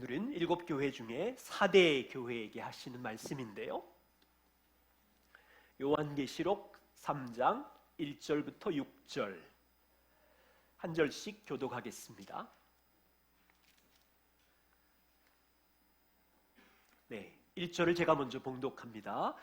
오늘은 7교회 중에 4대 교회에게 하시는 말씀인데요, 요한계시록 3장 1절부터 6절 한 절씩 교독하겠습니다. 네, 1절을 제가 먼저 봉독합니다.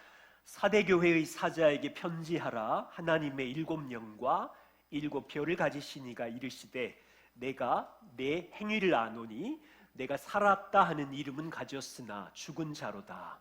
4대 교회의 사자에게 편지하라. 하나님의 7영과 7표를 가지신 이가 이르시되 내가 내 행위를 아노니 내가 살았다 하는 이름은 가졌으나 죽은 자로다.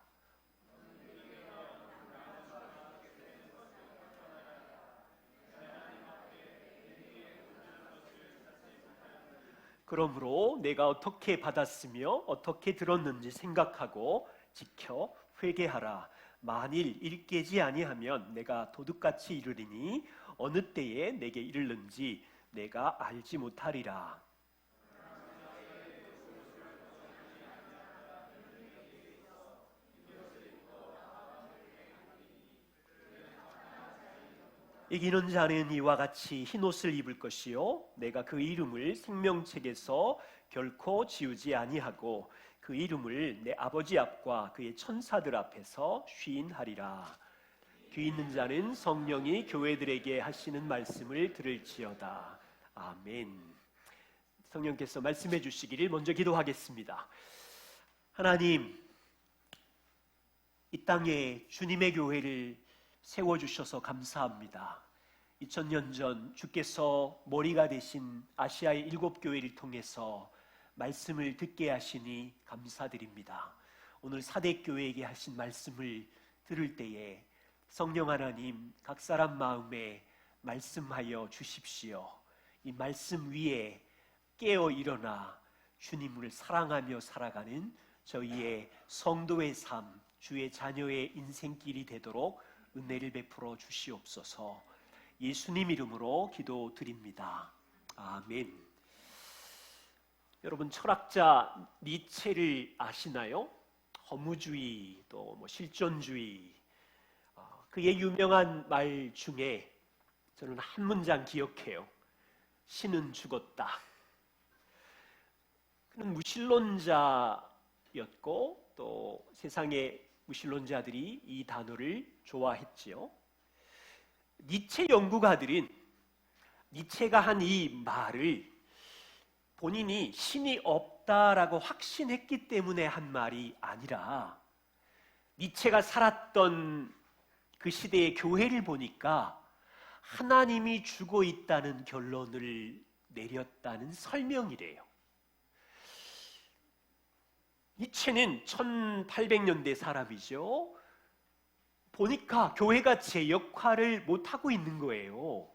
그러므로 내가 어떻게 받았으며 어떻게 들었는지 생각하고 지켜 회개하라. 만일 일깨지 아니하면 내가 도둑같이 이르리니 어느 때에 내게 이르는지 내가 알지 못하리라. 이기는 자는 이와 같이 흰옷을 입을 것이요 내가 그 이름을 생명책에서 결코 지우지 아니하고 그 이름을 내 아버지 앞과 그의 천사들 앞에서 시인하리라. 귀 있는 자는 성령이 교회들에게 하시는 말씀을 들을지어다. 아멘. 성령께서 말씀해 주시기를 먼저 기도하겠습니다. 하나님, 이 땅에 주님의 교회를 세워주셔서 감사합니다. 2000년 전 주께서 머리가 되신 아시아의 7교회를 통해서 말씀을 듣게 하시니 감사드립니다. 오늘 4대 교회에게 하신 말씀을 들을 때에 성령 하나님 각 사람 마음에 말씀하여 주십시오. 이 말씀 위에 깨어 일어나 주님을 사랑하며 살아가는 저희의 성도의 삶, 주의 자녀의 인생길이 되도록 은혜를 베풀어 주시옵소서. 예수님 이름으로 기도드립니다. 아멘. 여러분, 철학자 니체를 아시나요? 허무주의, 또 실존주의. 그의 유명한 말 중에 저는 한 문장 기억해요. 신은 죽었다. 그는 무신론자였고 또 세상의 무신론자들이 이 단어를 좋아했지요. 니체 연구가들은 니체가 한 이 말을 본인이 신이 없다라고 확신했기 때문에 한 말이 아니라 니체가 살았던 그 시대의 교회를 보니까 하나님이 죽어 있다는 결론을 내렸다는 설명이래요. 니체는 1800년대 사람이죠. 보니까 교회가 제 역할을 못하고 있는 거예요.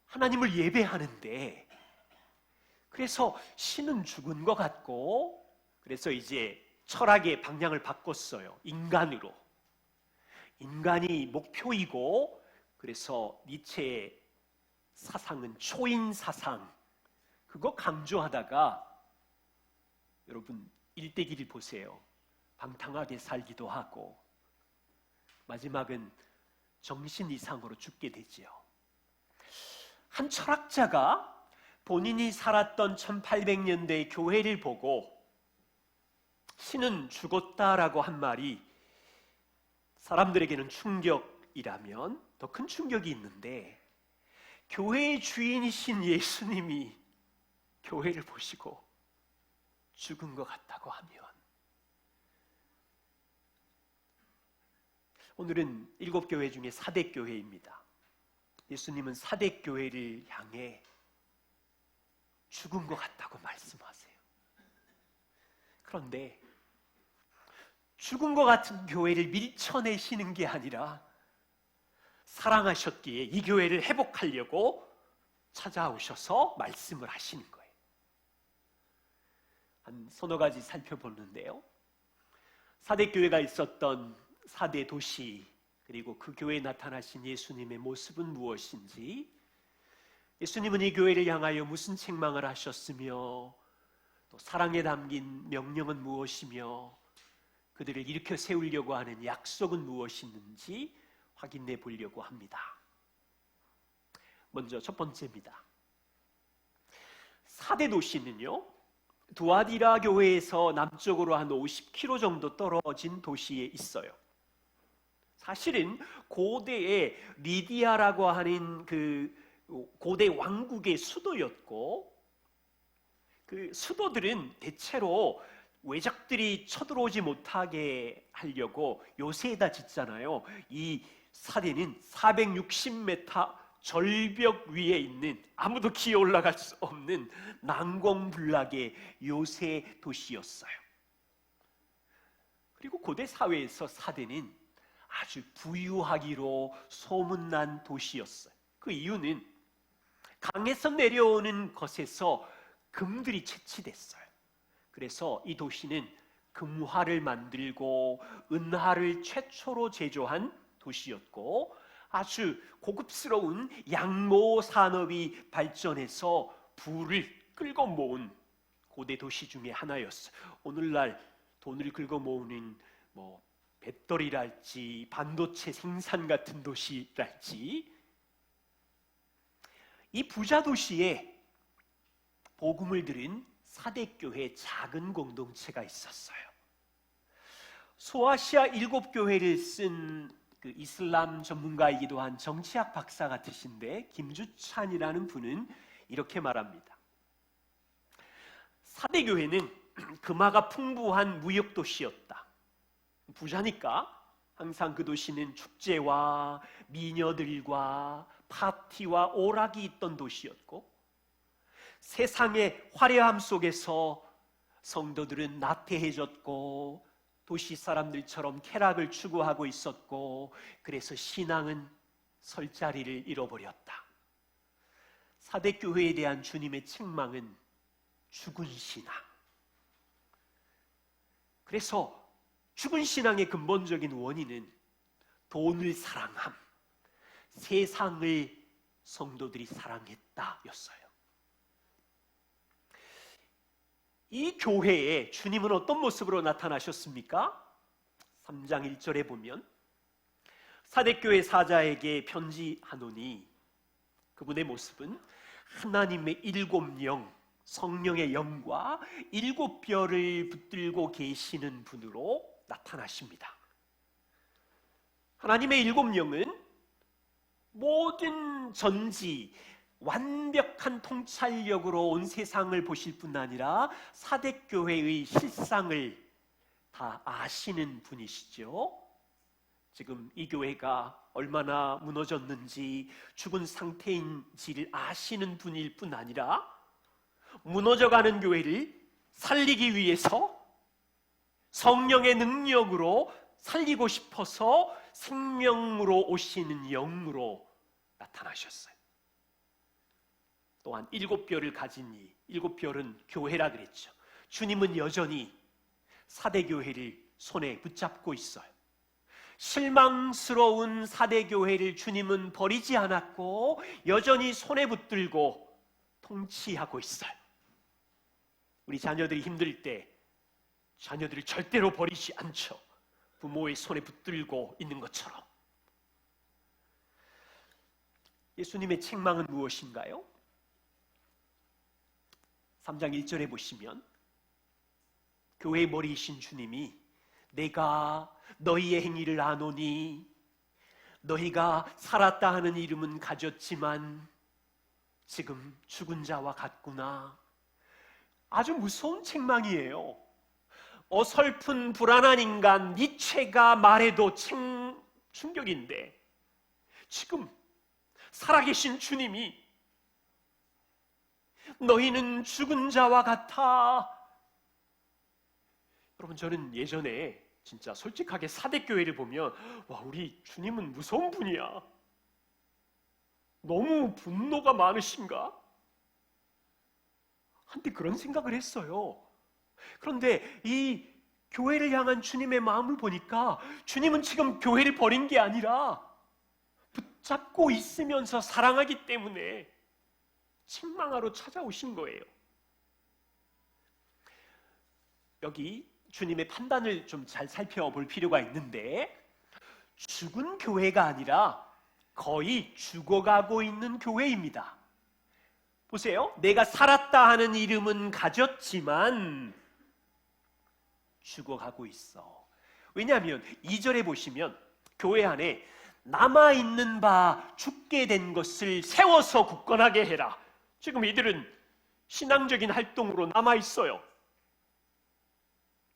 하나님을 예배하는데. 그래서 신은 죽은 것 같고, 그래서 이제 철학의 방향을 바꿨어요. 인간으로. 인간이 목표이고, 그래서 니체의 사상은 초인 사상. 그거 강조하다가 여러분 일대기를 보세요. 방탕하게 살기도 하고 마지막은 정신 이상으로 죽게 되지요. 한 철학자가 본인이 살았던 1800년대의 교회를 보고 신은 죽었다라고 한 말이 사람들에게는 충격이라면 더 큰 충격이 있는데, 교회의 주인이신 예수님이 교회를 보시고 죽은 것 같다고 하면, 오늘은 7교회 중에 4대 교회입니다. 예수님은 4대 교회를 향해 죽은 것 같다고 말씀하세요. 그런데 죽은 것 같은 교회를 밀쳐내시는 게 아니라 사랑하셨기에 이 교회를 회복하려고 찾아오셔서 말씀을 하시는 거예요. 한 서너 가지 살펴보는데요, 4대 교회가 있었던 4대 도시, 그리고 그 교회에 나타나신 예수님의 모습은 무엇인지, 예수님은 이 교회를 향하여 무슨 책망을 하셨으며 또 사랑에 담긴 명령은 무엇이며 그들을 일으켜 세우려고 하는 약속은 무엇인지 확인해 보려고 합니다. 먼저 첫 번째입니다. 4대 도시는요, 두아디라 교회에서 남쪽으로 한 50km 정도 떨어진 도시에 있어요. 사실은 고대의 리디아라고 하는 그 고대 왕국의 수도였고, 그 수도들은 대체로 외적들이 쳐들어오지 못하게 하려고 요새에다 짓잖아요. 이 사대는 460m 절벽 위에 있는, 아무도 기어 올라갈 수 없는 난공불락의 요새 도시였어요. 그리고 고대 사회에서 사대는 아주 부유하기로 소문난 도시였어요. 그 이유는 강에서 내려오는 것에서 금들이 채취됐어요. 그래서 이 도시는 금화를 만들고 은화를 최초로 제조한 도시였고, 아주 고급스러운 양모 산업이 발전해서 부를 끌고 모은 고대 도시 중에 하나였어요. 오늘날 돈을 긁어 모으는 배터리랄지 반도체 생산 같은 도시랄지, 이 부자 도시에 복음을 들은 사대교회 작은 공동체가 있었어요. 소아시아 7교회를 쓴 그 이슬람 전문가이기도 한 정치학 박사 같으신데, 김주찬이라는 분은 이렇게 말합니다. 사대교회는 금화가 풍부한 무역도시였다. 부자니까 항상 그 도시는 축제와 미녀들과 파티와 오락이 있던 도시였고, 세상의 화려함 속에서 성도들은 나태해졌고 도시 사람들처럼 쾌락을 추구하고 있었고, 그래서 신앙은 설 자리를 잃어버렸다. 사대교회에 대한 주님의 책망은 죽은 신앙. 그래서 죽은 신앙의 근본적인 원인은 돈을 사랑함, 세상을 성도들이 사랑했다였어요. 이 교회에 주님은 어떤 모습으로 나타나셨습니까? 3장 1절에 보면 사대교회 사자에게 편지하노니, 그분의 모습은 하나님의 7영, 성령의 영과 7별을 붙들고 계시는 분으로 나타나십니다. 하나님의 7영은 모든 전지, 완벽한 통찰력으로 온 세상을 보실 뿐 아니라 사대교회의 실상을 다 아시는 분이시죠. 지금 이 교회가 얼마나 무너졌는지, 죽은 상태인지를 아시는 분일 뿐 아니라 무너져가는 교회를 살리기 위해서 성령의 능력으로 살리고 싶어서 생명으로 오시는 영으로 나타나셨어요. 또한 7별을 가진 이 7별은 교회라 그랬죠. 주님은 여전히 사대교회를 손에 붙잡고 있어요. 실망스러운 사대교회를 주님은 버리지 않았고 여전히 손에 붙들고 통치하고 있어요. 우리 자녀들이 힘들 때 자녀들을 절대로 버리지 않죠. 부모의 손에 붙들고 있는 것처럼. 예수님의 책망은 무엇인가요? 3장 1절에 보시면 교회의 머리이신 주님이 내가 너희의 행위를 아노니 너희가 살았다 하는 이름은 가졌지만 지금 죽은 자와 같구나. 아주 무서운 책망이에요. 어설픈 불안한 인간 니체가 말해도 충격인데, 지금 살아계신 주님이 너희는 죽은 자와 같아. 여러분, 저는 예전에 진짜 솔직하게 사대교회를 보면 와, 우리 주님은 무서운 분이야, 너무 분노가 많으신가? 한때 그런 생각을 했어요. 그런데 이 교회를 향한 주님의 마음을 보니까 주님은 지금 교회를 버린 게 아니라 붙잡고 있으면서 사랑하기 때문에 책망하러 찾아오신 거예요. 여기 주님의 판단을 좀 잘 살펴볼 필요가 있는데, 죽은 교회가 아니라 거의 죽어가고 있는 교회입니다. 보세요. 내가 살았다 하는 이름은 가졌지만 죽어가고 있어. 왜냐하면 2절에 보시면 교회 안에 남아있는 바 죽게 된 것을 세워서 굳건하게 해라. 지금 이들은 신앙적인 활동으로 남아있어요.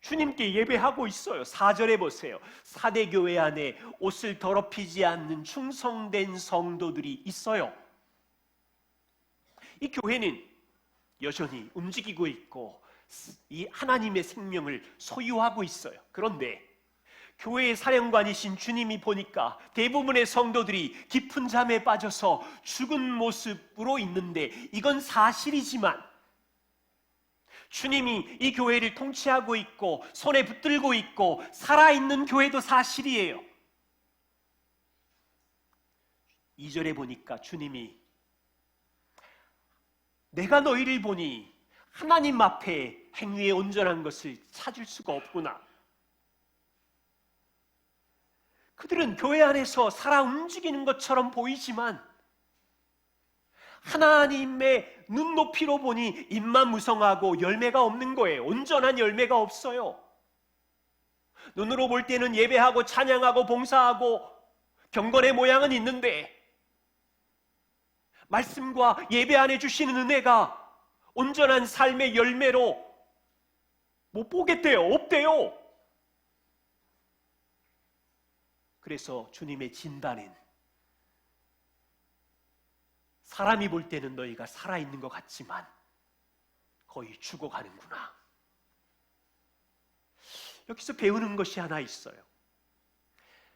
주님께 예배하고 있어요. 4절에 보세요. 사대교회 안에 옷을 더럽히지 않는 충성된 성도들이 있어요. 이 교회는 여전히 움직이고 있고 이 하나님의 생명을 소유하고 있어요. 그런데 교회의 사령관이신 주님이 보니까 대부분의 성도들이 깊은 잠에 빠져서 죽은 모습으로 있는데, 이건 사실이지만 주님이 이 교회를 통치하고 있고 손에 붙들고 있고 살아있는 교회도 사실이에요. 2절에 보니까 주님이 내가 너희를 보니 하나님 앞에 행위에 온전한 것을 찾을 수가 없구나. 그들은 교회 안에서 살아 움직이는 것처럼 보이지만 하나님의 눈높이로 보니 입만 무성하고 열매가 없는 거예요. 온전한 열매가 없어요. 눈으로 볼 때는 예배하고 찬양하고 봉사하고 경건의 모양은 있는데 말씀과 예배 안에 주시는 은혜가 온전한 삶의 열매로 못 보겠대요. 없대요. 그래서 주님의 진단은 사람이 볼 때는 너희가 살아있는 것 같지만 거의 죽어가는구나. 여기서 배우는 것이 하나 있어요.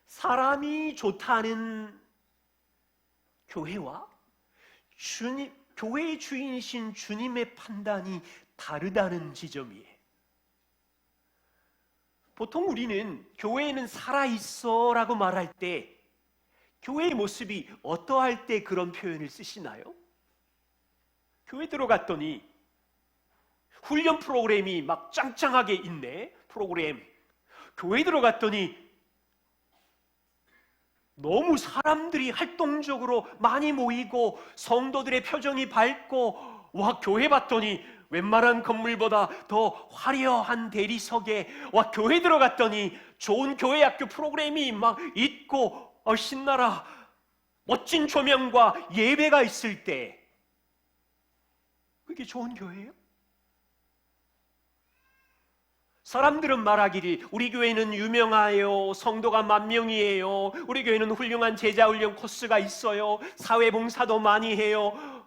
사람이 좋다는 교회와 교회의 주인이신 주님의 판단이 다르다는 지점이에요. 보통 우리는 교회에는 살아있어 라고 말할 때 교회의 모습이 어떠할 때 그런 표현을 쓰시나요? 교회 들어갔더니 훈련 프로그램이 막 짱짱하게 있네. 프로그램. 교회 들어갔더니 너무 사람들이 활동적으로 많이 모이고 성도들의 표정이 밝고, 와, 교회 봤더니 웬만한 건물보다 더 화려한 대리석에, 와, 교회 들어갔더니 좋은 교회 학교 프로그램이 막 있고, 신나라. 멋진 조명과 예배가 있을 때 그게 좋은 교회예요? 사람들은 말하기를 우리 교회는 유명하여 성도가 10,000명이에요. 우리 교회는 훌륭한 제자훈련 코스가 있어요. 사회봉사도 많이 해요.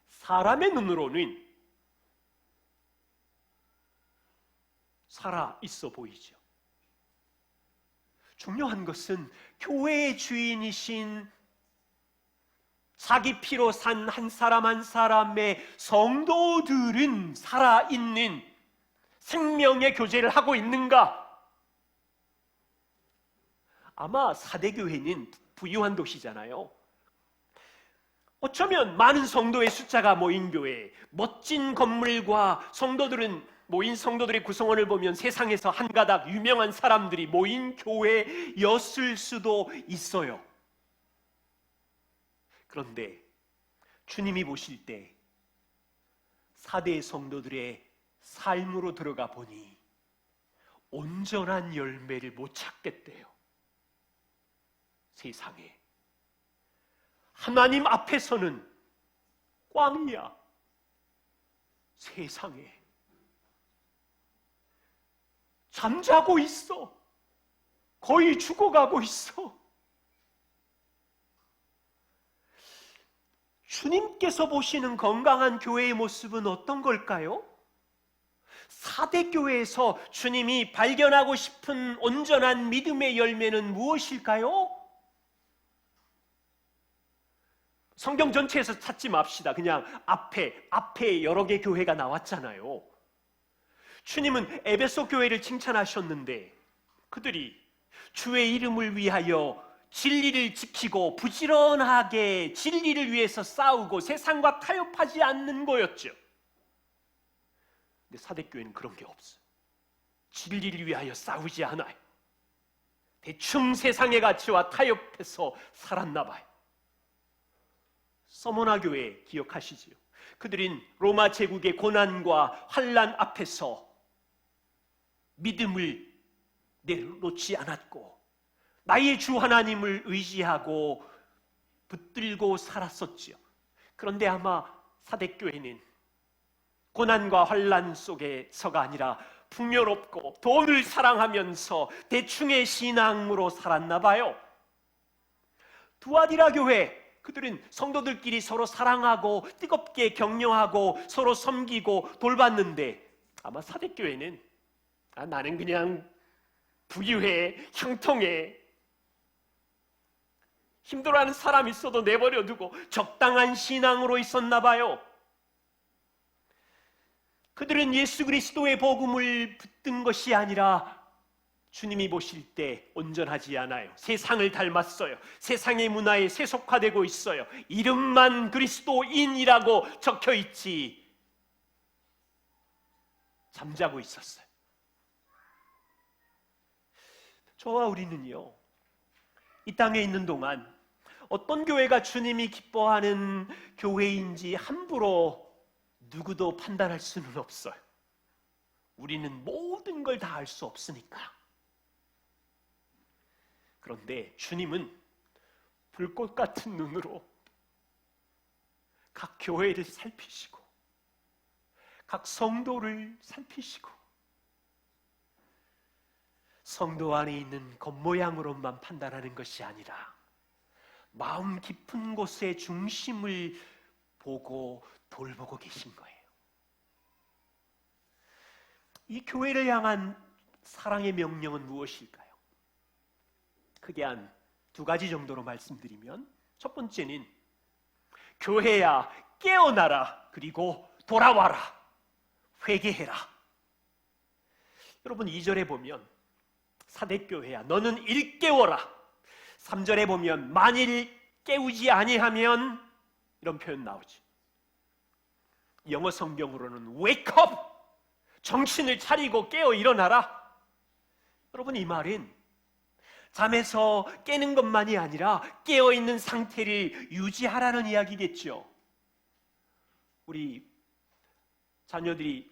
사람의 눈으로는 살아 있어 보이죠. 중요한 것은 교회의 주인이신 자기 피로 산 한 사람 한 사람의 성도들은 살아있는 생명의 교제를 하고 있는가? 아마 사대교회는 부유한 도시잖아요. 어쩌면 많은 성도의 숫자가 모인 교회, 멋진 건물과 모인 성도들의 구성원을 보면 세상에서 한 가닥 유명한 사람들이 모인 교회였을 수도 있어요. 그런데 주님이 보실 때 사대 성도들의 삶으로 들어가 보니 온전한 열매를 못 찾겠대요. 세상에 하나님 앞에서는 꽝이야. 세상에 잠자고 있어. 거의 죽어가고 있어. 주님께서 보시는 건강한 교회의 모습은 어떤 걸까요? 사대교회에서 주님이 발견하고 싶은 온전한 믿음의 열매는 무엇일까요? 성경 전체에서 찾지 맙시다. 그냥 앞에 여러 개 교회가 나왔잖아요. 주님은 에베소 교회를 칭찬하셨는데 그들이 주의 이름을 위하여 진리를 지키고 부지런하게 진리를 위해서 싸우고 세상과 타협하지 않는 거였죠. 근데 사대교회는 그런 게 없어요. 진리를 위하여 싸우지 않아요. 대충 세상의 가치와 타협해서 살았나 봐요. 서모나 교회 기억하시지요? 그들은 로마 제국의 고난과 환난 앞에서 믿음을 내놓지 않았고 나의 주 하나님을 의지하고 붙들고 살았었지요. 그런데 아마 사대교회는 고난과 환난 속에서가 아니라 풍요롭고 돈을 사랑하면서 대충의 신앙으로 살았나 봐요. 두아디라 교회, 그들은 성도들끼리 서로 사랑하고 뜨겁게 격려하고 서로 섬기고 돌봤는데 아마 사대교회는 나는 그냥 부유해, 형통해, 힘들어하는 사람 있어도 내버려두고 적당한 신앙으로 있었나 봐요. 그들은 예수 그리스도의 복음을 붙든 것이 아니라 주님이 보실 때 온전하지 않아요. 세상을 닮았어요. 세상의 문화에 세속화되고 있어요. 이름만 그리스도인이라고 적혀있지 잠자고 있었어요. 저와 우리는요, 이 땅에 있는 동안 어떤 교회가 주님이 기뻐하는 교회인지 함부로 누구도 판단할 수는 없어요. 우리는 모든 걸 다 알 수 없으니까. 그런데 주님은 불꽃 같은 눈으로 각 교회를 살피시고 각 성도를 살피시고 성도 안에 있는 겉모양으로만 판단하는 것이 아니라 마음 깊은 곳의 중심을 보고 돌보고 계신 거예요. 이 교회를 향한 사랑의 명령은 무엇일까요? 크게 한 두 가지 정도로 말씀드리면, 첫 번째는 교회야 깨어나라, 그리고 돌아와라, 회개해라. 여러분 2절에 보면 사대교회야 너는 일깨워라, 3절에 보면 만일 깨우지 아니하면, 이런 표현 나오지. 영어 성경으로는 wake up, 정신을 차리고 깨어 일어나라. 여러분 이 말은 잠에서 깨는 것만이 아니라 깨어있는 상태를 유지하라는 이야기겠죠. 우리 자녀들이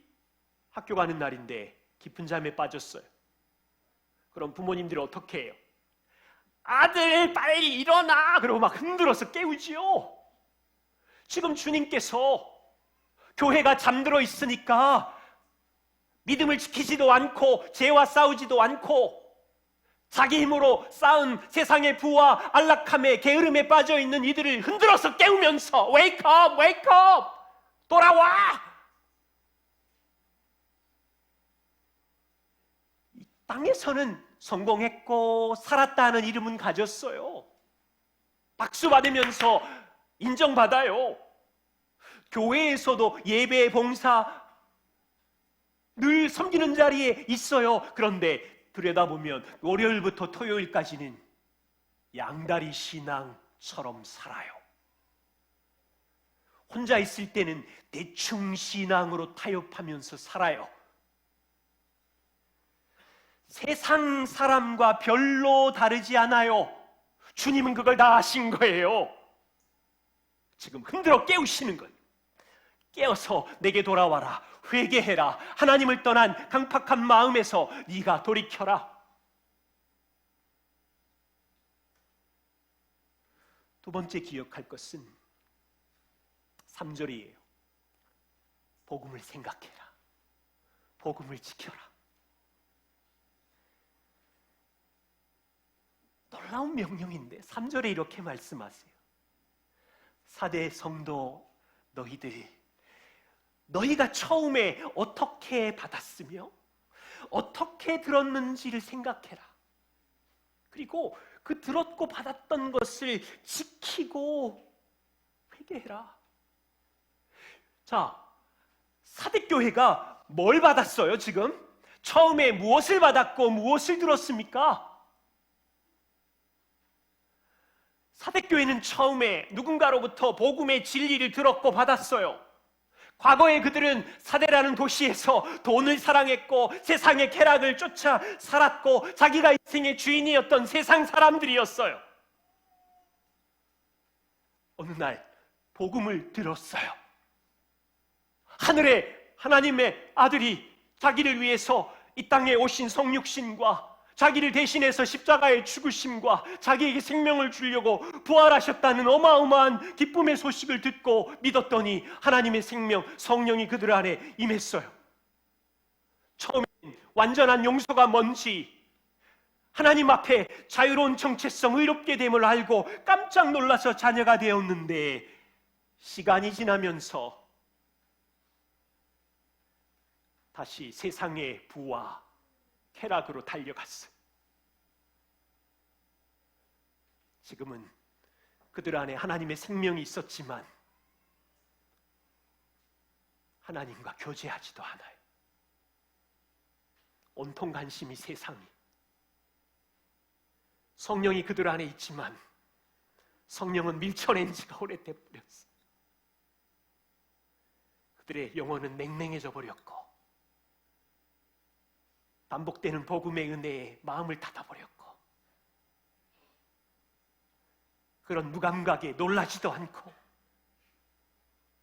학교 가는 날인데 깊은 잠에 빠졌어요. 그럼 부모님들이 어떻게 해요? 아들 빨리 일어나! 그러고 막 흔들어서 깨우지요. 지금 주님께서 교회가 잠들어 있으니까 믿음을 지키지도 않고 죄와 싸우지도 않고 자기 힘으로 쌓은 세상의 부와 안락함에 게으름에 빠져 있는 이들을 흔들어서 깨우면서 Wake up! Wake up! 돌아와! 이 땅에서는 성공했고 살았다는 이름은 가졌어요. 박수 받으면서 인정받아요. 교회에서도 예배, 봉사 늘 섬기는 자리에 있어요. 그런데 들여다보면 월요일부터 토요일까지는 양다리 신앙처럼 살아요. 혼자 있을 때는 대충 신앙으로 타협하면서 살아요. 세상 사람과 별로 다르지 않아요. 주님은 그걸 다 아신 거예요. 지금 흔들어 깨우시는 거예요. 깨어서 내게 돌아와라, 회개해라, 하나님을 떠난 강팍한 마음에서 네가 돌이켜라. 두 번째 기억할 것은 3절이에요. 복음을 생각해라, 복음을 지켜라. 놀라운 명령인데 3절에 이렇게 말씀하세요. 사대 성도 너희가 처음에 어떻게 받았으며 어떻게 들었는지를 생각해라. 그리고 그 들었고 받았던 것을 지키고 회개해라. 자, 사대교회가 뭘 받았어요 지금? 처음에 무엇을 받았고 무엇을 들었습니까? 사대교회는 처음에 누군가로부터 복음의 진리를 들었고 받았어요. 과거에 그들은 사대라는 도시에서 돈을 사랑했고 세상의 쾌락을 쫓아 살았고 자기가 인생의 주인이었던 세상 사람들이었어요. 어느 날 복음을 들었어요. 하늘에 하나님의 아들이 자기를 위해서 이 땅에 오신 성육신과 자기를 대신해서 십자가의 죽으심과 자기에게 생명을 주려고 부활하셨다는 어마어마한 기쁨의 소식을 듣고 믿었더니 하나님의 생명, 성령이 그들 안에 임했어요. 처음엔 완전한 용서가 뭔지, 하나님 앞에 자유로운 정체성, 의롭게 됨을 알고 깜짝 놀라서 자녀가 되었는데, 시간이 지나면서 다시 세상의 부와 쾌락으로 달려갔어요. 지금은 그들 안에 하나님의 생명이 있었지만 하나님과 교제하지도 않아요. 온통 관심이 세상이. 성령이 그들 안에 있지만 성령은 밀쳐낸 지가 오래돼 버렸어요. 그들의 영혼은 냉랭해져 버렸고 반복되는 복음의 은혜에 마음을 닫아버렸고 그런 무감각에 놀라지도 않고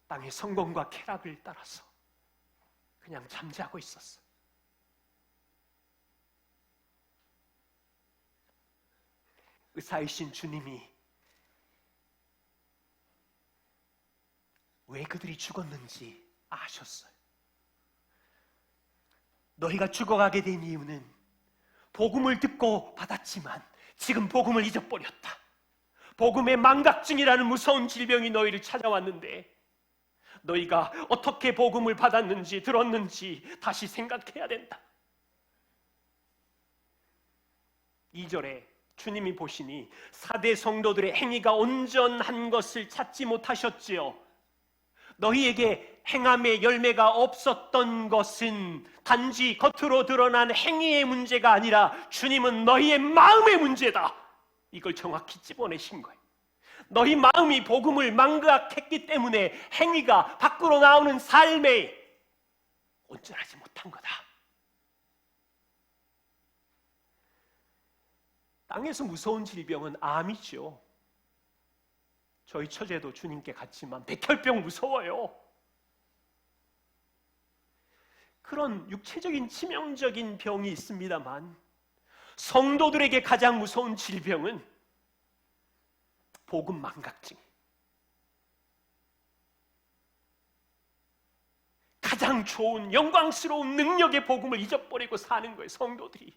땅의 성공과 쾌락을 따라서 그냥 잠자고 있었어요. 의사이신 주님이 왜 그들이 죽었는지 아셨어요. 너희가 죽어가게 된 이유는 복음을 듣고 받았지만 지금 복음을 잊어버렸다. 복음의 망각증이라는 무서운 질병이 너희를 찾아왔는데 너희가 어떻게 복음을 받았는지 들었는지 다시 생각해야 된다. 2절에 주님이 보시니 4대 성도들의 행위가 온전한 것을 찾지 못하셨지요. 너희에게 행함의 열매가 없었던 것은 단지 겉으로 드러난 행위의 문제가 아니라 주님은 너희의 마음의 문제다. 이걸 정확히 집어내신 거예요. 너희 마음이 복음을 망각했기 때문에 행위가 밖으로 나오는 삶에 온전하지 못한 거다. 땅에서 무서운 질병은 암이죠. 저희 처제도 주님께 갔지만 백혈병 무서워요. 그런 육체적인 치명적인 병이 있습니다만 성도들에게 가장 무서운 질병은 복음 망각증. 가장 좋은 영광스러운 능력의 복음을 잊어버리고 사는 거예요, 성도들이.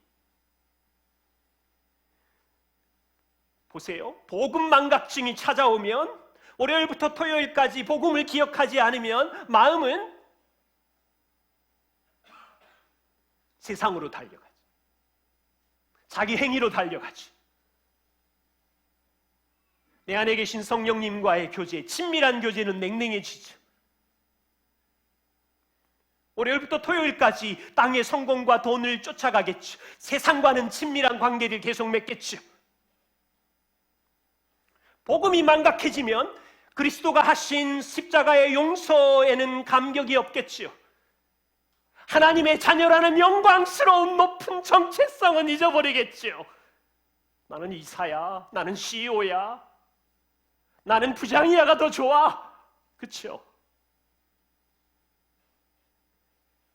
보세요. 복음 망각증이 찾아오면 월요일부터 토요일까지 복음을 기억하지 않으면 마음은 세상으로 달려가지. 자기 행위로 달려가지. 내 안에 계신 성령님과의 교제, 친밀한 교제는 냉랭해지죠. 월요일부터 토요일까지 땅의 성공과 돈을 쫓아가겠죠. 세상과는 친밀한 관계를 계속 맺겠죠. 복음이 망각해지면 그리스도가 하신 십자가의 용서에는 감격이 없겠지요. 하나님의 자녀라는 영광스러운 높은 정체성은 잊어버리겠지요. 나는 이사야, 나는 CEO야, 나는 부장이야가 더 좋아. 그렇죠?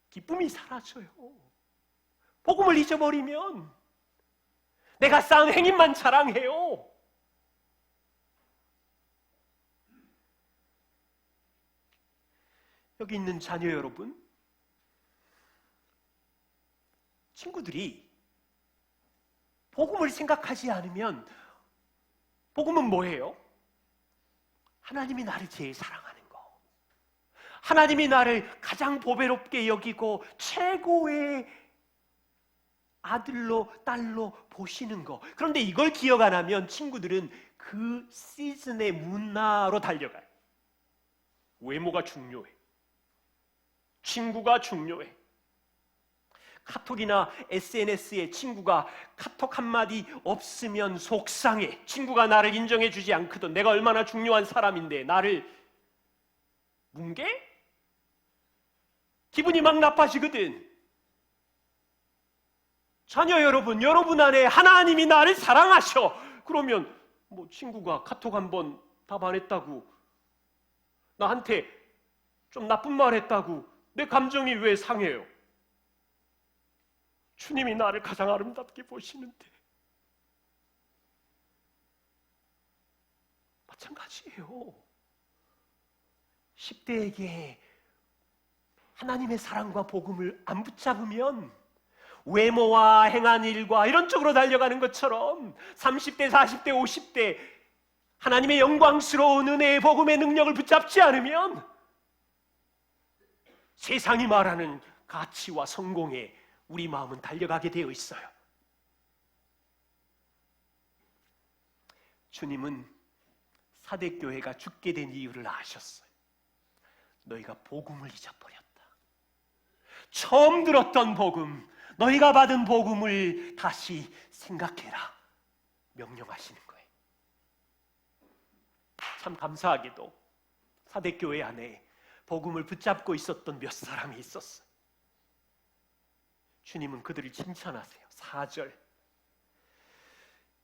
기쁨이 사라져요. 복음을 잊어버리면 내가 쌓은 행위만 자랑해요. 여기 있는 자녀 여러분, 친구들이 복음을 생각하지 않으면 복음은 뭐예요? 하나님이 나를 제일 사랑하는 거, 하나님이 나를 가장 보배롭게 여기고 최고의 아들로 딸로 보시는 거. 그런데 이걸 기억 안 하면 친구들은 그 시즌의 문화로 달려가요. 외모가 중요해, 친구가 중요해. 카톡이나 SNS에 친구가 카톡 한마디 없으면 속상해. 친구가 나를 인정해 주지 않거든. 내가 얼마나 중요한 사람인데 나를 뭉개? 기분이 막 나빠지거든. 자녀 여러분, 여러분 안에 하나님이 나를 사랑하셔. 그러면 뭐 친구가 카톡 한번 답 안 했다고 나한테 좀 나쁜 말 했다고 내 감정이 왜 상해요? 주님이 나를 가장 아름답게 보시는데. 마찬가지예요. 10대에게 하나님의 사랑과 복음을 안 붙잡으면 외모와 행한 일과 이런 쪽으로 달려가는 것처럼 30대, 40대, 50대 하나님의 영광스러운 은혜의 복음의 능력을 붙잡지 않으면 세상이 말하는 가치와 성공에 우리 마음은 달려가게 되어 있어요. 주님은 사대교회가 죽게 된 이유를 아셨어요. 너희가 복음을 잊어버렸다. 처음 들었던 복음, 너희가 받은 복음을 다시 생각해라 명령하시는 거예요. 참 감사하게도 사대교회 안에 복음을 붙잡고 있었던 몇 사람이 있었어요. 주님은 그들을 칭찬하세요. 4절.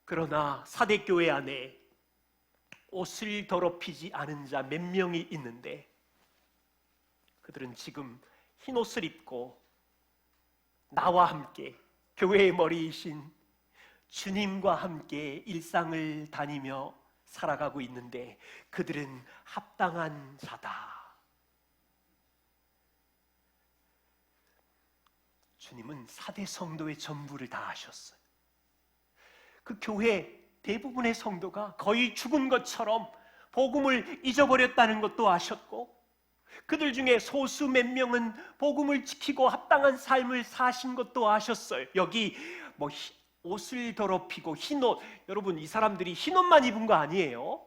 그러나 사대교회 안에 옷을 더럽히지 않은 자 몇 명이 있는데 그들은 지금 흰 옷을 입고 나와 함께 교회의 머리이신 주님과 함께 일상을 다니며 살아가고 있는데 그들은 합당한 자다. 주님은 4대 성도의 전부를 다 아셨어요. 그 교회 대부분의 성도가 거의 죽은 것처럼 복음을 잊어버렸다는 것도 아셨고 그들 중에 소수 몇 명은 복음을 지키고 합당한 삶을 사신 것도 아셨어요. 여기 옷을 더럽히고 흰옷, 여러분 이 사람들이 흰옷만 입은 거 아니에요.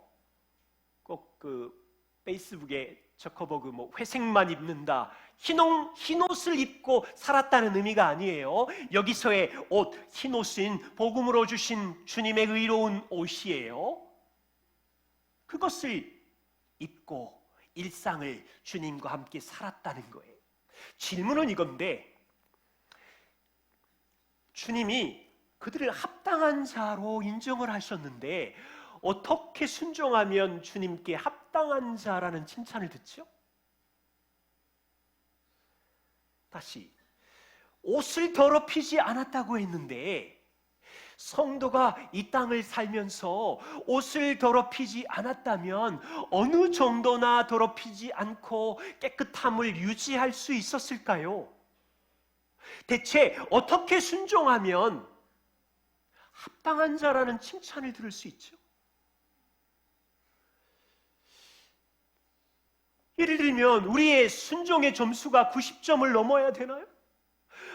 꼭 그 페이스북에 저커버그 회색만 입는다, 흰옷을 입고 살았다는 의미가 아니에요. 여기서의 옷, 흰옷은 복음으로 주신 주님의 의로운 옷이에요. 그것을 입고 일상을 주님과 함께 살았다는 거예요. 질문은 이건데 주님이 그들을 합당한 자로 인정을 하셨는데 어떻게 순종하면 주님께 합당한 자라는 칭찬을 듣죠? 다시 옷을 더럽히지 않았다고 했는데 성도가 이 땅을 살면서 옷을 더럽히지 않았다면 어느 정도나 더럽히지 않고 깨끗함을 유지할 수 있었을까요? 대체 어떻게 순종하면 합당한 자라는 칭찬을 들을 수 있죠? 예를 들면 우리의 순종의 점수가 90점을 넘어야 되나요?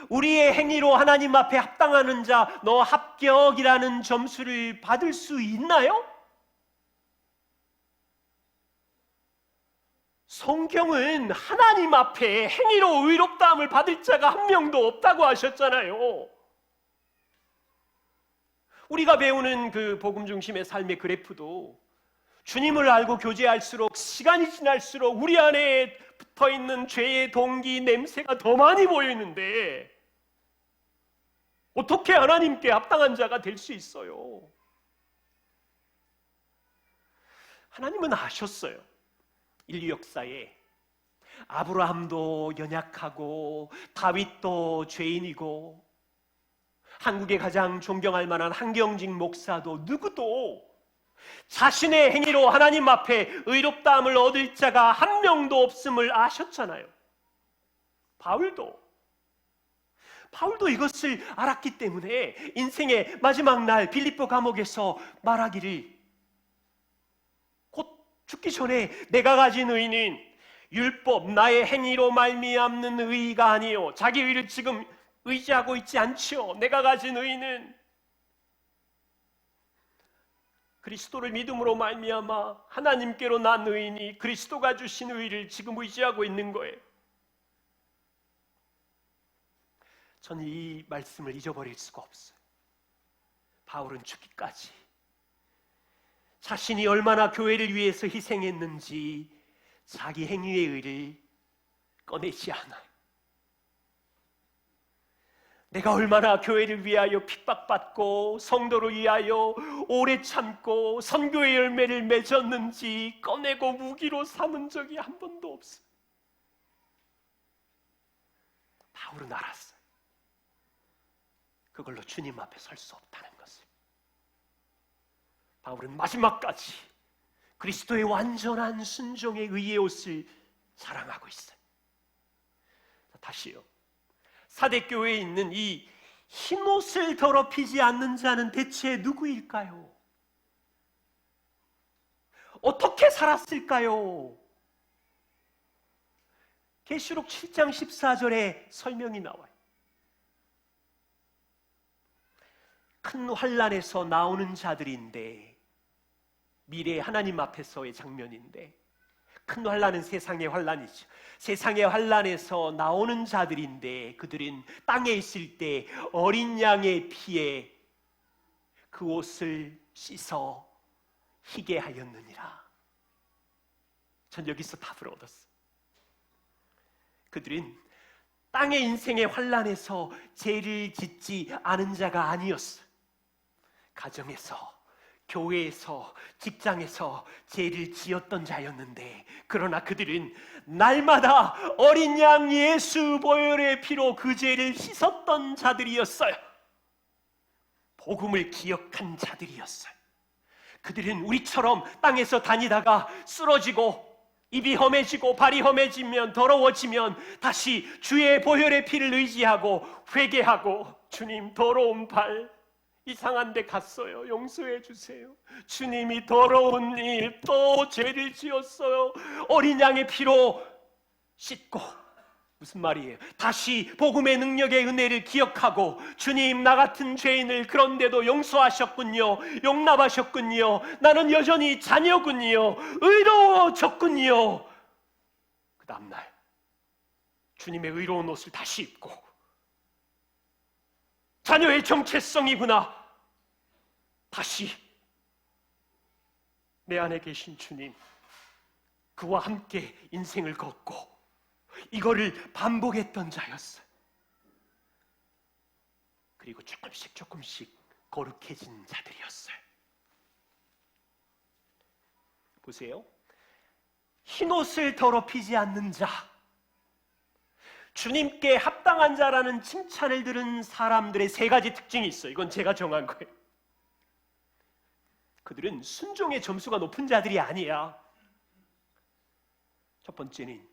우리의 행위로 하나님 앞에 합당하는 자, 너 합격이라는 점수를 받을 수 있나요? 성경은 하나님 앞에 행위로 의롭다함을 받을 자가 한 명도 없다고 하셨잖아요. 우리가 배우는 그 복음 중심의 삶의 그래프도 주님을 알고 교제할수록 시간이 지날수록 우리 안에 붙어있는 죄의 동기, 냄새가 더 많이 보이는데 어떻게 하나님께 합당한 자가 될 수 있어요? 하나님은 아셨어요. 인류 역사에 아브라함도 연약하고 다윗도 죄인이고 한국에 가장 존경할 만한 한경직 목사도 누구도 자신의 행위로 하나님 앞에 의롭다함을 얻을 자가 한 명도 없음을 아셨잖아요. 바울도 이것을 알았기 때문에 인생의 마지막 날 빌립보 감옥에서 말하기를 곧 죽기 전에 내가 가진 의는 율법 나의 행위로 말미암는 의가 아니요 자기 의를 지금 의지하고 있지 않지요. 내가 가진 의는 그리스도를 믿음으로 말미암아 하나님께로 난 의인이 그리스도가 주신 의를 지금 의지하고 있는 거예요. 저는 이 말씀을 잊어버릴 수가 없어요. 바울은 죽기까지 자신이 얼마나 교회를 위해서 희생했는지 자기 행위의 의를 꺼내지 않아요. 내가 얼마나 교회를 위하여 핍박받고 성도를 위하여 오래 참고 선교의 열매를 맺었는지 꺼내고 무기로 삼은 적이 한 번도 없어요. 바울은 알았어요. 그걸로 주님 앞에 설 수 없다는 것을. 바울은 마지막까지 그리스도의 완전한 순종의 의의 옷을 자랑하고 있어요. 다시요. 사대교회에 있는 이 흰옷을 더럽히지 않는 자는 대체 누구일까요? 어떻게 살았을까요? 계시록 7장 14절에 설명이 나와요. 큰 환난에서 나오는 자들인데, 미래의 하나님 앞에서의 장면인데, 큰 환난은 세상의 환난이죠. 세상의 환난에서 나오는 자들인데 그들은 땅에 있을 때 어린 양의 피에 그 옷을 씻어 희게 하였느니라. 전 여기서 답을 얻었어요. 그들은 땅의 인생의 환난에서 죄를 짓지 않은 자가 아니었어요. 가정에서, 교회에서, 직장에서 죄를 지었던 자였는데, 그러나 그들은 날마다 어린 양 예수 보혈의 피로 그 죄를 씻었던 자들이었어요. 복음을 기억한 자들이었어요. 그들은 우리처럼 땅에서 다니다가 쓰러지고 입이 험해지고 발이 험해지면, 더러워지면 다시 주의 보혈의 피를 의지하고 회개하고, 주님, 더러운 발 이상한 데 갔어요. 용서해 주세요. 주님이 더러운 일, 또 죄를 지었어요. 어린 양의 피로 씻고, 무슨 말이에요? 다시 복음의 능력의 은혜를 기억하고, 주님, 나 같은 죄인을 그런데도 용서하셨군요. 용납하셨군요. 나는 여전히 자녀군요. 의로워졌군요. 그 다음날 주님의 의로운 옷을 다시 입고, 자녀의 정체성이구나, 다시 내 안에 계신 주님, 그와 함께 인생을 걷고, 이거를 반복했던 자였어요. 그리고 조금씩 거룩해진 자들이었어요. 보세요. 흰옷을 더럽히지 않는 자, 주님께 합당한 자라는 칭찬을 들은 사람들의 세 가지 특징이 있어요. 이건 제가 정한 거예요. 그들은 순종의 점수가 높은 자들이 아니야. 첫 번째는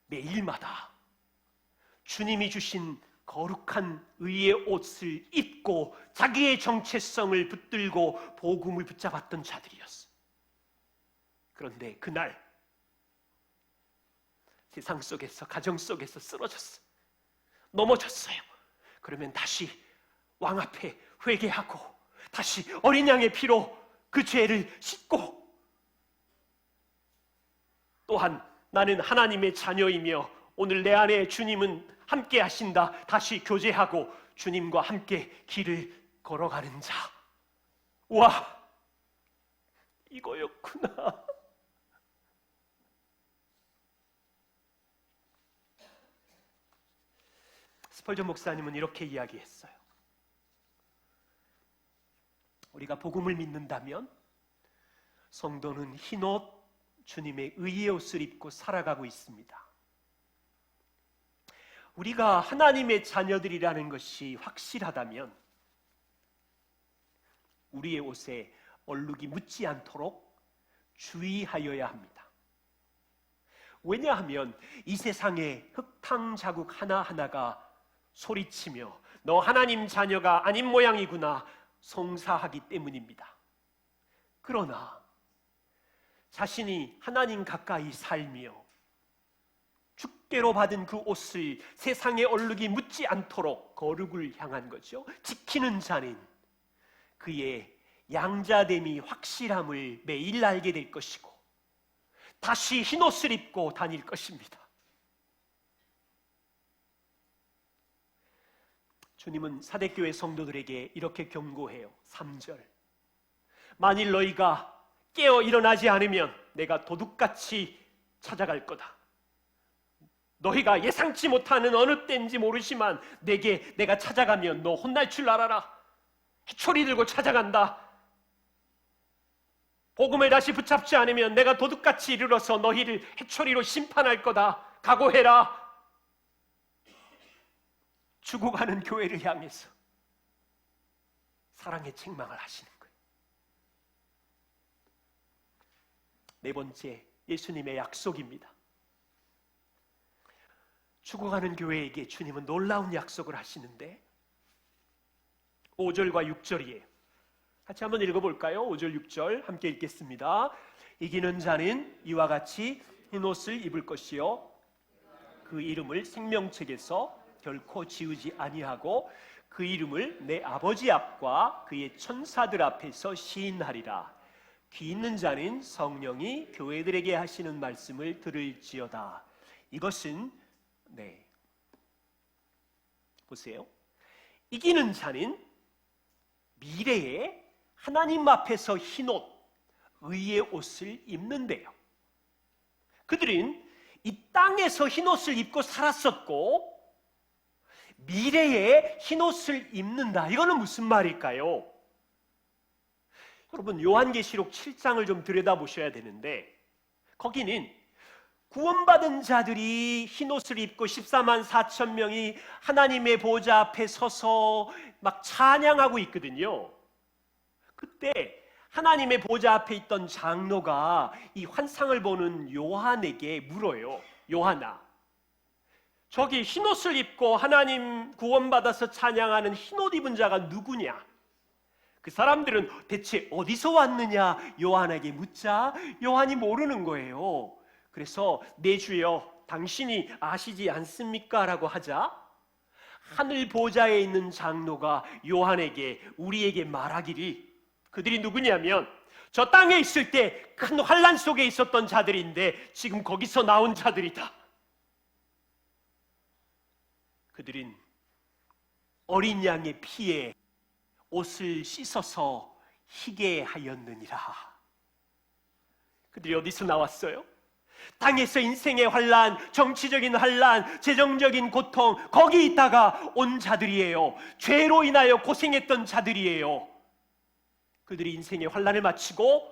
매일마다 주님이 주신 거룩한 의의 옷을 입고 자기의 정체성을 붙들고 복음을 붙잡았던 자들이었어. 그런데 그날 세상 속에서, 가정 속에서 쓰러졌어, 넘어졌어요. 그러면 다시 왕 앞에 회개하고, 다시 어린 양의 피로 그 죄를 씻고, 또한 나는 하나님의 자녀이며 오늘 내 안에 주님은 함께 하신다, 다시 교제하고 주님과 함께 길을 걸어가는 자. 와, 이거였구나. 스펄전 목사님은 이렇게 이야기했어요. 우리가 복음을 믿는다면 성도는 흰옷, 주님의 의의 옷을 입고 살아가고 있습니다. 우리가 하나님의 자녀들이라는 것이 확실하다면 우리의 옷에 얼룩이 묻지 않도록 주의하여야 합니다. 왜냐하면 이 세상의 흙탕 자국 하나하나가 소리치며 너 하나님 자녀가 아닌 모양이구나 송사하기 때문입니다. 그러나 자신이 하나님 가까이 살며 주께로 받은 그 옷을 세상의 얼룩이 묻지 않도록 거룩을 향한 거죠. 지키는 자는 그의 양자됨이 확실함을 매일 알게 될 것이고 다시 흰옷을 입고 다닐 것입니다. 주님은 사대교회 성도들에게 이렇게 경고해요. 3절, 만일 너희가 깨어 일어나지 않으면 내가 도둑같이 찾아갈 거다. 너희가 예상치 못하는 어느 때인지 모르지만 내가 찾아가면 너 혼날 줄 알아라. 해초리 들고 찾아간다. 복음을 다시 붙잡지 않으면 내가 도둑같이 이르러서 너희를 해초리로 심판할 거다. 각오해라. 죽어가는 교회를 향해서 사랑의 책망을 하시는 거예요. 네 번째, 예수님의 약속입니다. 죽어가는 교회에게 주님은 놀라운 약속을 하시는데 5절과 6절이에요. 같이 한번 읽어볼까요? 5절, 6절 함께 읽겠습니다. 이기는 자는 이와 같이 흰옷을 입을 것이요 그 이름을 생명책에서 결코 지우지 아니하고 그 이름을 내 아버지 앞과 그의 천사들 앞에서 시인하리라. 귀 있는 자는 성령이 교회들에게 하시는 말씀을 들을지어다. 이것은 보세요. 이기는 자는 미래에 하나님 앞에서 흰옷, 의의 옷을 입는데요. 그들은 이 땅에서 흰옷을 입고 살았었고 미래에 흰옷을 입는다. 이거는 무슨 말일까요? 여러분, 요한계시록 7장을 좀 들여다보셔야 되는데 거기는 구원받은 자들이 흰옷을 입고 14만 4천 명이 하나님의 보좌 앞에 서서 막 찬양하고 있거든요. 그때 하나님의 보좌 앞에 있던 장로가 이 환상을 보는 요한에게 물어요. 요한아, 저기 흰옷을 입고 하나님 구원받아서 찬양하는 흰옷 입은 자가 누구냐? 그 사람들은 대체 어디서 왔느냐? 요한에게 묻자 요한이 모르는 거예요. 그래서 내 주여 당신이 아시지 않습니까? 라고 하자 하늘 보좌에 있는 장로가 요한에게 우리에게 말하기를 그들이 누구냐면 저 땅에 있을 때 큰 환난 속에 있었던 자들인데 지금 거기서 나온 자들이다. 그들은 어린 양의 피에 옷을 씻어서 희게 하였느니라. 그들이 어디서 나왔어요? 땅에서 인생의 환난, 정치적인 환난, 재정적인 고통, 거기 있다가 온 자들이에요. 죄로 인하여 고생했던 자들이에요. 그들이 인생의 환난을 마치고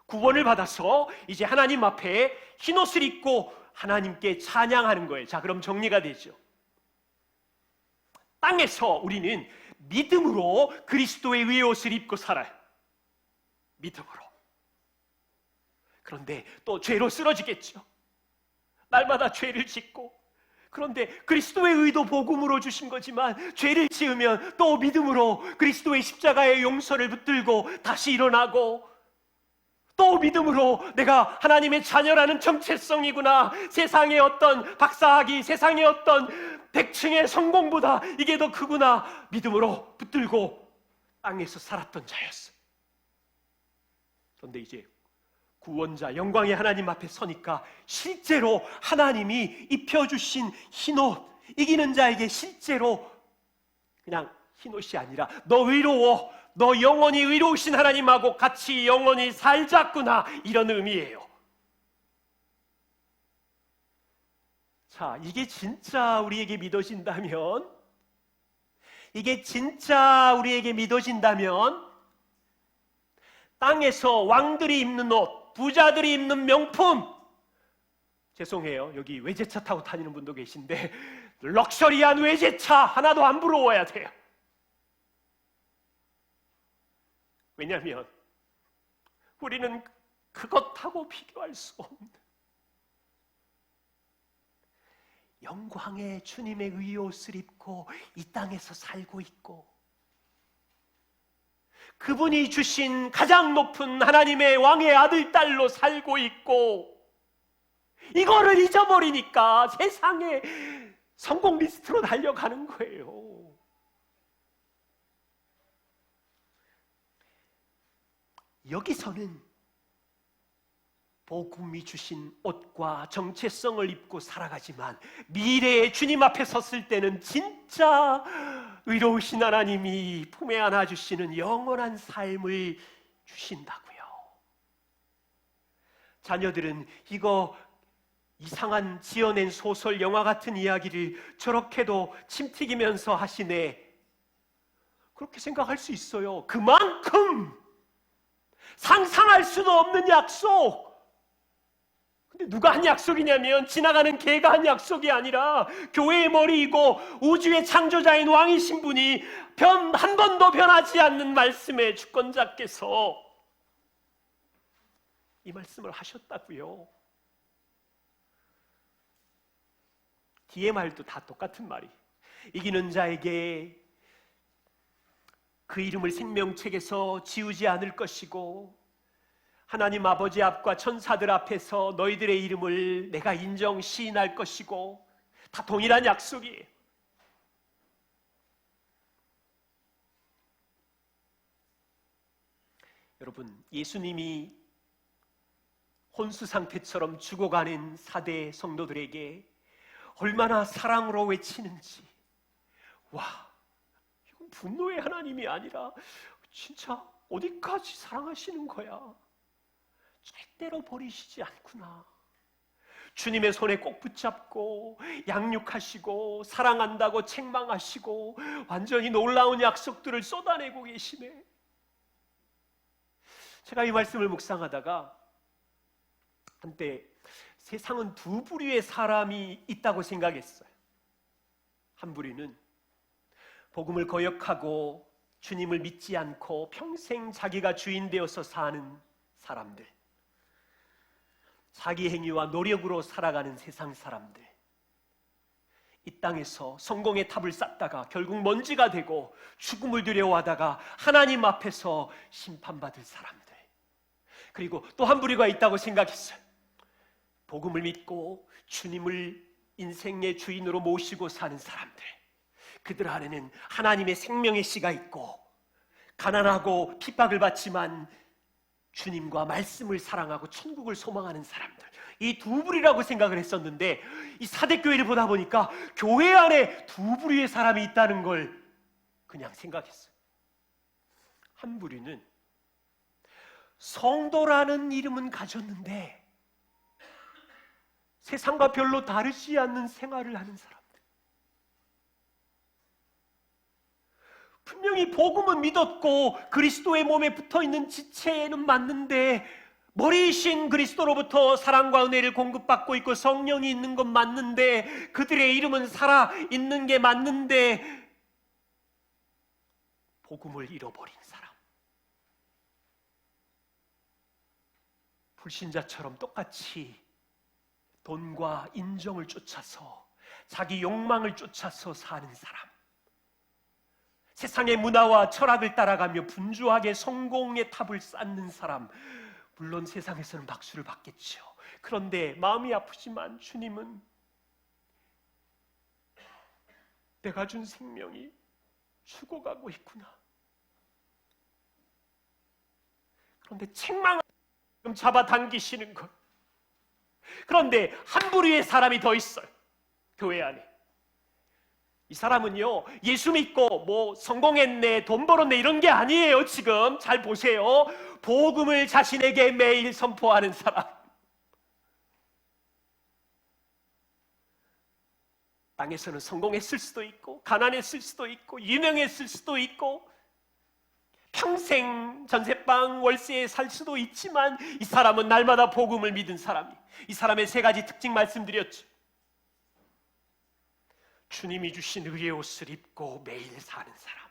구원을 받아서 이제 하나님 앞에 흰옷을 입고 하나님께 찬양하는 거예요. 자, 그럼 정리가 되죠. 땅에서 우리는 믿음으로 그리스도의 의의 옷을 입고 살아요. 믿음으로. 그런데 또 죄로 쓰러지겠죠. 날마다 죄를 짓고, 그런데 그리스도의 의도 복음으로 주신 거지만 죄를 지으면 또 믿음으로 그리스도의 십자가의 용서를 붙들고 다시 일어나고, 또 믿음으로 내가 하나님의 자녀라는 정체성이구나, 세상의 어떤 박사학위, 세상의 어떤 백층의 성공보다 이게 더 크구나, 믿음으로 붙들고 땅에서 살았던 자였어요. 그런데 이제 구원자 영광의 하나님 앞에 서니까 실제로 하나님이 입혀주신 흰옷, 이기는 자에게 실제로 그냥 흰옷이 아니라 너 의로워, 너 영원히 의로우신 하나님하고 같이 영원히 살자꾸나, 이런 의미예요. 자, 이게 진짜 우리에게 믿어진다면, 땅에서 왕들이 입는 옷, 부자들이 입는 명품, 죄송해요, 여기 외제차 타고 다니는 분도 계신데 럭셔리한 외제차 하나도 안 부러워야 돼요. 왜냐하면 우리는 그것하고 비교할 수 없는 영광의 주님의 의의 옷을 입고 이 땅에서 살고 있고, 그분이 주신 가장 높은 하나님의 왕의 아들, 딸로 살고 있고, 이거를 잊어버리니까 세상에 성공 리스트로 달려가는 거예요. 여기서는 복음이 주신 옷과 정체성을 입고 살아가지만 미래의 주님 앞에 섰을 때는 진짜 의로우신 하나님이 품에 안아주시는 영원한 삶을 주신다고요. 자녀들은 이거 이상한 지어낸 소설, 영화 같은 이야기를 저렇게도 침튀기면서 하시네. 그렇게 생각할 수 있어요. 그만큼 상상할 수도 없는 약속. 근데 누가 한 약속이냐면 지나가는 개가 한 약속이 아니라 교회의 머리이고 우주의 창조자인 왕이신 분이 한 번도 변하지 않는 말씀의 주권자께서 이 말씀을 하셨다고요. 뒤에 말도 다 똑같은 말이. 이기는 자에게 그 이름을 생명책에서 지우지 않을 것이고 하나님 아버지 앞과 천사들 앞에서 너희들의 이름을 내가 인정 시인할 것이고, 다 동일한 약속이에요. 여러분, 예수님이 혼수 상태처럼 죽어가는 사대 성도들에게 얼마나 사랑으로 외치는지, 와, 이건 분노의 하나님이 아니라 진짜 어디까지 사랑하시는 거야. 절대로 버리시지 않구나. 주님의 손에 꼭 붙잡고 양육하시고 사랑한다고 책망하시고 완전히 놀라운 약속들을 쏟아내고 계시네. 제가 이 말씀을 묵상하다가 한때 세상은 두 부류의 사람이 있다고 생각했어요. 한 부류는 복음을 거역하고 주님을 믿지 않고 평생 자기가 주인 되어서 사는 사람들, 자기 행위와 노력으로 살아가는 세상 사람들, 이 땅에서 성공의 탑을 쌓다가 결국 먼지가 되고 죽음을 두려워하다가 하나님 앞에서 심판받을 사람들. 그리고 또 한 부류가 있다고 생각했어요. 복음을 믿고 주님을 인생의 주인으로 모시고 사는 사람들, 그들 안에는 하나님의 생명의 씨가 있고 가난하고 핍박을 받지만 주님과 말씀을 사랑하고 천국을 소망하는 사람들, 이 두 부류라고 생각을 했었는데 이 사대교회를 보다 보니까 교회 안에 두 부류의 사람이 있다는 걸 그냥 생각했어요. 한 부류는 성도라는 이름은 가졌는데 세상과 별로 다르지 않는 생활을 하는 사람들, 분명히 복음은 믿었고 그리스도의 몸에 붙어있는 지체는 맞는데 머리이신 그리스도로부터 사랑과 은혜를 공급받고 있고 성령이 있는 건 맞는데 그들의 이름은 살아있는 게 맞는데 복음을 잃어버린 사람, 불신자처럼 똑같이 돈과 인정을 쫓아서 자기 욕망을 쫓아서 사는 사람, 세상의 문화와 철학을 따라가며 분주하게 성공의 탑을 쌓는 사람, 물론 세상에서는 박수를 받겠죠. 그런데 마음이 아프지만 주님은 내가 준 생명이 죽어가고 있구나. 그런데 책망을 잡아당기시는 것. 그런데 한 부류의 사람이 더 있어요. 교회 안에. 이 사람은요, 예수 믿고 뭐 성공했네, 돈 벌었네 이런 게 아니에요. 지금 잘 보세요. 복음을 자신에게 매일 선포하는 사람. 땅에서는 성공했을 수도 있고 가난했을 수도 있고 유명했을 수도 있고 평생 전세방 월세에 살 수도 있지만 이 사람은 날마다 복음을 믿은 사람이. 이 사람의 세 가지 특징 말씀드렸죠. 주님이 주신 의의 옷을 입고 매일 사는 사람,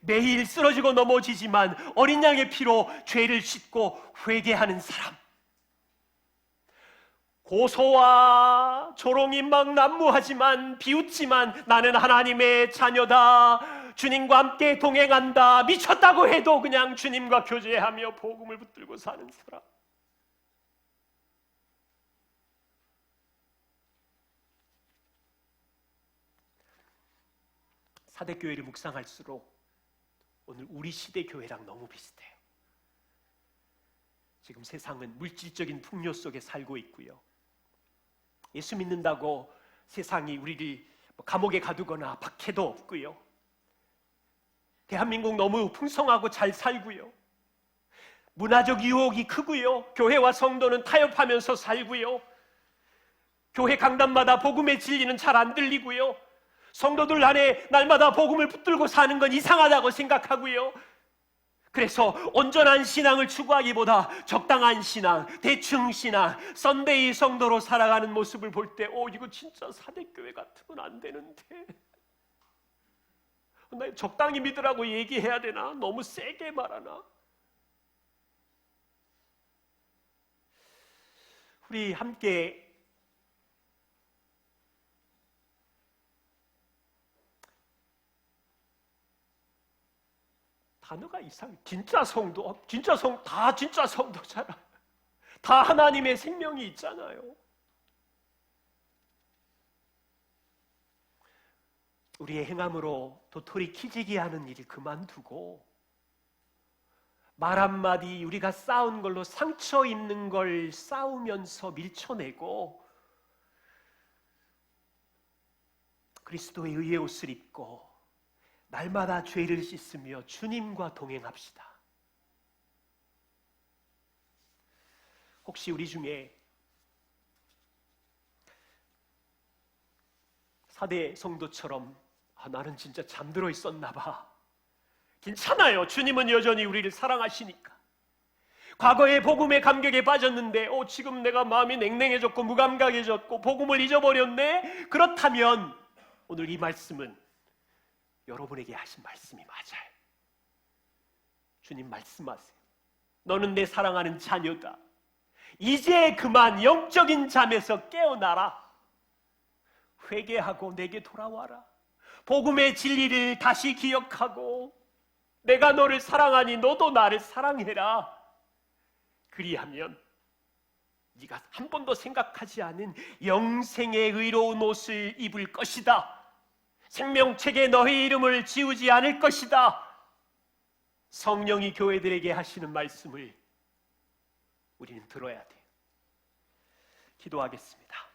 매일 쓰러지고 넘어지지만 어린 양의 피로 죄를 씻고 회개하는 사람, 고소와 조롱이 막 난무하지만 비웃지만 나는 하나님의 자녀다, 주님과 함께 동행한다, 미쳤다고 해도 그냥 주님과 교제하며 복음을 붙들고 사는 사람. 사대교회를 묵상할수록 오늘 우리 시대 교회랑 너무 비슷해요. 지금 세상은 물질적인 풍요 속에 살고 있고요. 예수 믿는다고 세상이 우리를 감옥에 가두거나 박해도 없고요. 대한민국 너무 풍성하고 잘 살고요. 문화적 유혹이 크고요. 교회와 성도는 타협하면서 살고요. 교회 강단마다 복음의 진리는 잘 안 들리고요. 성도들 안에 날마다 복음을 붙들고 사는 건 이상하다고 생각하고요. 그래서 온전한 신앙을 추구하기보다 적당한 신앙, 대충 신앙, 썬데이 성도로 살아가는 모습을 볼 때 이거 진짜 사대교회 같으면 안 되는데, 나 적당히 믿으라고 얘기해야 되나? 너무 세게 말하나? 우리 함께 단어가 이상해. 진짜 성도, 다 진짜 성도잖아. 다 하나님의 생명이 있잖아요. 우리의 행함으로 도토리 키지기 하는 일을 그만두고 말 한마디 우리가 쌓은 걸로 상처 입는 걸 쌓으면서 밀쳐내고 그리스도의 의의 옷을 입고 날마다 죄를 씻으며 주님과 동행합시다. 혹시 우리 중에 사대 성도처럼 나는 진짜 잠들어 있었나 봐. 괜찮아요. 주님은 여전히 우리를 사랑하시니까. 과거의 복음의 감격에 빠졌는데 지금 내가 마음이 냉랭해졌고 무감각해졌고 복음을 잊어버렸네. 그렇다면 오늘 이 말씀은 여러분에게 하신 말씀이 맞아요. 주님 말씀하세요. 너는 내 사랑하는 자녀다. 이제 그만 영적인 잠에서 깨어나라. 회개하고 내게 돌아와라. 복음의 진리를 다시 기억하고 내가 너를 사랑하니 너도 나를 사랑해라. 그리하면 네가 한 번도 생각하지 않은 영생의 의로운 옷을 입을 것이다. 생명책에 너의 이름을 지우지 않을 것이다. 성령이 교회들에게 하시는 말씀을 우리는 들어야 돼요. 기도하겠습니다.